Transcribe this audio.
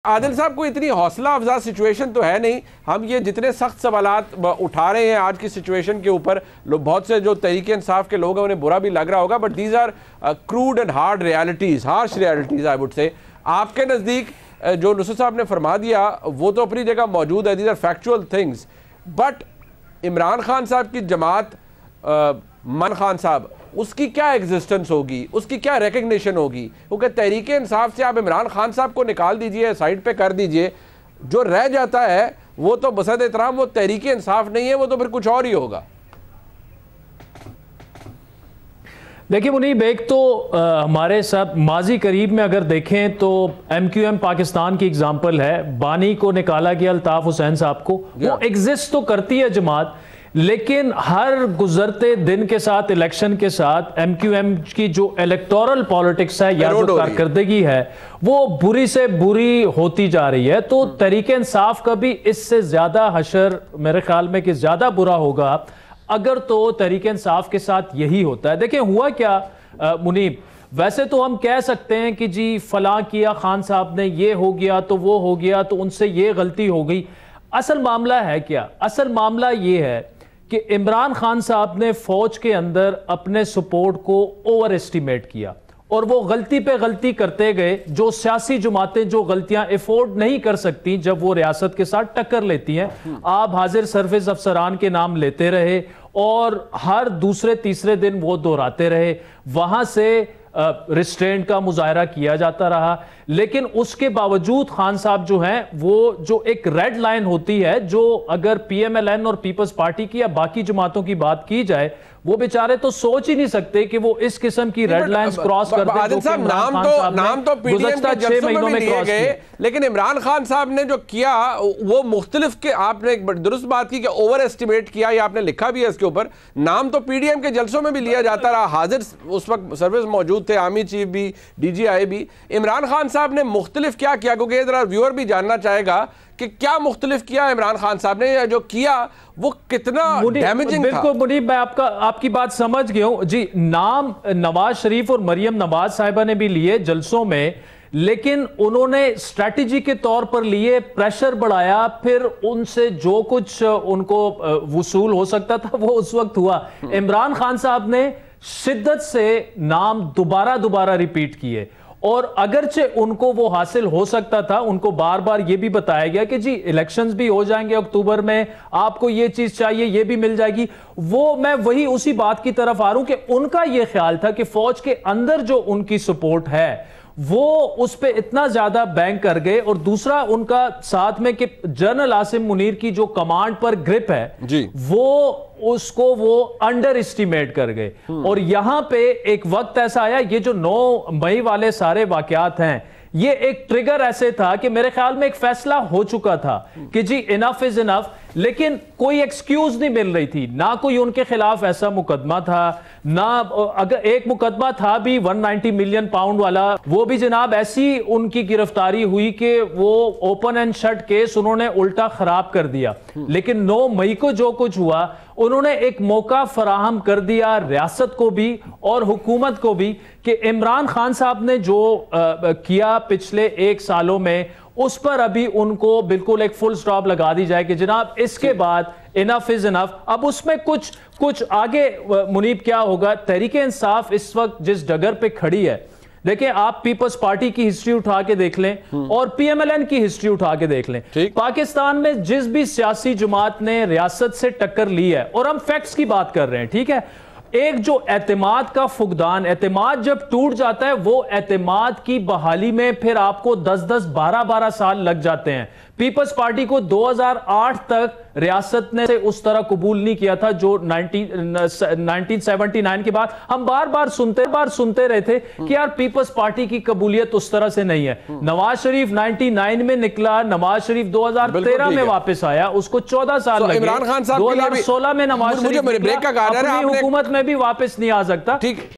عادل صاحب کو اتنی حوصلہ افزا سچویشن تو ہے نہیں. ہم یہ جتنے سخت سوالات اٹھا رہے ہیں آج کی سچویشن کے اوپر, بہت سے جو تحریک انصاف کے لوگ ہیں انہیں برا بھی لگ رہا ہوگا, but these are crude and hard realities, harsh realities I would say. آپ کے نزدیک جو نصرت صاحب نے فرما دیا وہ تو اپنی جگہ موجود ہے, these are factual things, but Imran Khan صاحب کی جماعت, من خان صاحب, اس کی کیا ایگزسٹنس ہوگی, اس کی کیا ریکگنیشن ہوگی؟ کیونکہ تحریک انصاف سے آپ عمران خان صاحب کو نکال دیجئے, سائڈ پہ کر دیجئے, جو رہ جاتا ہے وہ تو بصد احترام وہ تحریک انصاف نہیں ہے, وہ تو پھر کچھ اور ہی ہوگا. دیکھیں منیب, ایک تو ہمارے ساتھ ماضی قریب میں اگر دیکھیں تو ایم کیو ایم پاکستان کی اگزامپل ہے, بانی کو نکالا گیا الطاف حسین صاحب کو, وہ ایگزسٹ تو کرتی ہے جماعت, لیکن ہر گزرتے دن کے ساتھ, الیکشن کے ساتھ, ایم کیو ایم کی جو الیکٹورل پالیٹکس ہے یا جو کارکردگی ہے وہ بری سے بری ہوتی جا رہی ہے. تو تحریک انصاف کا بھی اس سے زیادہ حشر میرے خیال میں کہ زیادہ برا ہوگا اگر تو تحریک انصاف کے ساتھ یہی ہوتا ہے. دیکھیں ہوا کیا منیب, ویسے تو ہم کہہ سکتے ہیں کہ جی فلاں کیا, خان صاحب نے یہ ہو گیا تو وہ ہو گیا تو ان سے یہ غلطی ہو گئی. اصل معاملہ ہے کیا؟ اصل معاملہ یہ ہے کہ عمران خان صاحب نے فوج کے اندر اپنے سپورٹ کو اوور اسٹیمیٹ کیا اور وہ غلطی پہ غلطی کرتے گئے. جو سیاسی جماعتیں جو غلطیاں افورڈ نہیں کر سکتی جب وہ ریاست کے ساتھ ٹکر لیتی ہیں, آپ حاضر سروس افسران کے نام لیتے رہے اور ہر دوسرے تیسرے دن وہ دہراتے رہے, وہاں سے ریسٹرینٹ کا مظاہرہ کیا جاتا رہا. لیکن اس کے باوجود خان صاحب جو ہیں وہ جو ایک ریڈ لائن ہوتی ہے, جو اگر پی ایم ایل این اور پیپلز پارٹی کی یا باقی جماعتوں کی بات کی جائے, وہ بیچارے تو سوچ ہی نہیں سکتے کہ وہ اس قسم کی ریڈ لائنز کراس کر دیں. عادل صاحب نام تو پی ڈی ایم کے جلسوں میں بھی لیے گئے, لیکن عمران خان صاحب نے جو کیا وہ مختلف کے, آپ نے ایک درست بات کی کہ اوور ایسٹیمیٹ کیا, یا آپ نے لکھا بھی ہے اس کے اوپر, نام تو پی ڈی ایم کے جلسوں میں بھی لیا جاتا رہا, حاضر اس وقت سروس موجود تھے, آرمی چیف بھی, ڈی جی آئی بھی. عمران خان صاحب نے مختلف کیا کیا, کیونکہ یہ ذرا ویور بھی جاننا چاہے گا کہ کیا مختلف کیا عمران خان صاحب نے, جو کیا وہ کتنا ڈیمیجنگ تھا. بالکل منیب, میں آپ کی بات سمجھ گیا ہوں جی. نام نواز شریف اور مریم نواز صاحبہ نے بھی لیے جلسوں میں, لیکن انہوں نے اسٹریٹجی کے طور پر لیے, پریشر بڑھایا, پھر ان سے جو کچھ ان کو وصول ہو سکتا تھا وہ اس وقت ہوا. عمران خان صاحب نے شدت سے نام دوبارہ ریپیٹ کیے, اور اگرچہ ان کو وہ حاصل ہو سکتا تھا, ان کو بار بار یہ بھی بتایا گیا کہ جی الیکشنز بھی ہو جائیں گے اکتوبر میں, آپ کو یہ چیز چاہیے یہ بھی مل جائے گی. وہ میں وہی اسی بات کی طرف آ رہا ہوں کہ ان کا یہ خیال تھا کہ فوج کے اندر جو ان کی سپورٹ ہے وہ اس پہ اتنا زیادہ بینک کر گئے, اور دوسرا ان کا ساتھ میں کہ جنرل عاصم منیر کی جو کمانڈ پر گرپ ہے جی, وہ اس کو وہ انڈر اسٹیمیٹ کر گئے. اور یہاں پہ ایک وقت ایسا آیا, یہ جو 9 مئی والے سارے واقعات ہیں, یہ ایک ٹریگر ایسے تھا کہ میرے خیال میں ایک فیصلہ ہو چکا تھا کہ جی انف از انف, لیکن کوئی ایکسکیوز نہیں مل رہی تھی. نہ کوئی ان کے خلاف ایسا مقدمہ تھا, نہ اگر ایک مقدمہ تھا بھی 190 ملین پاؤنڈ والا, وہ بھی جناب ایسی ان کی گرفتاری ہوئی کہ وہ اوپن اینڈ شٹ کیس انہوں نے الٹا خراب کر دیا. لیکن 9 مئی کو جو کچھ ہوا, انہوں نے ایک موقع فراہم کر دیا ریاست کو بھی اور حکومت کو بھی کہ عمران خان صاحب نے جو کیا پچھلے 1 سالوں میں, اس پر ابھی ان کو بالکل ایک فل سٹاپ لگا دی جائے کہ جناب اس کے بعد انف از انف. اب اس میں کچھ آگے منیب کیا ہوگا, تحریک انصاف اس وقت جس ڈگر پہ کھڑی ہے, دیکھیں آپ پیپلز پارٹی کی ہسٹری اٹھا کے دیکھ لیں اور پی ایم ایل این کی ہسٹری اٹھا کے دیکھ لیں, پاکستان میں جس بھی سیاسی جماعت نے ریاست سے ٹکر لی ہے, اور ہم فیکٹس کی بات کر رہے ہیں, ٹھیک ہے, ایک جو اعتماد کا فقدان, اعتماد جب ٹوٹ جاتا ہے وہ اعتماد کی بحالی میں پھر آپ کو 10 12 سال لگ جاتے ہیں. پیپلز پارٹی کو 2008 تک ریاست نے اس طرح قبول نہیں کیا تھا جو 1979 کے بعد ہم بار بار سنتے رہے تھے کہ یار پیپلز پارٹی کی قبولیت اس طرح سے نہیں ہے. نواز شریف 99 میں نکلا, نواز شریف 2013 میں واپس آیا, اس کو 14 سال لگے, 2016 میں نواز شریف اپنی حکومت میں بھی واپس نہیں آ سکتا.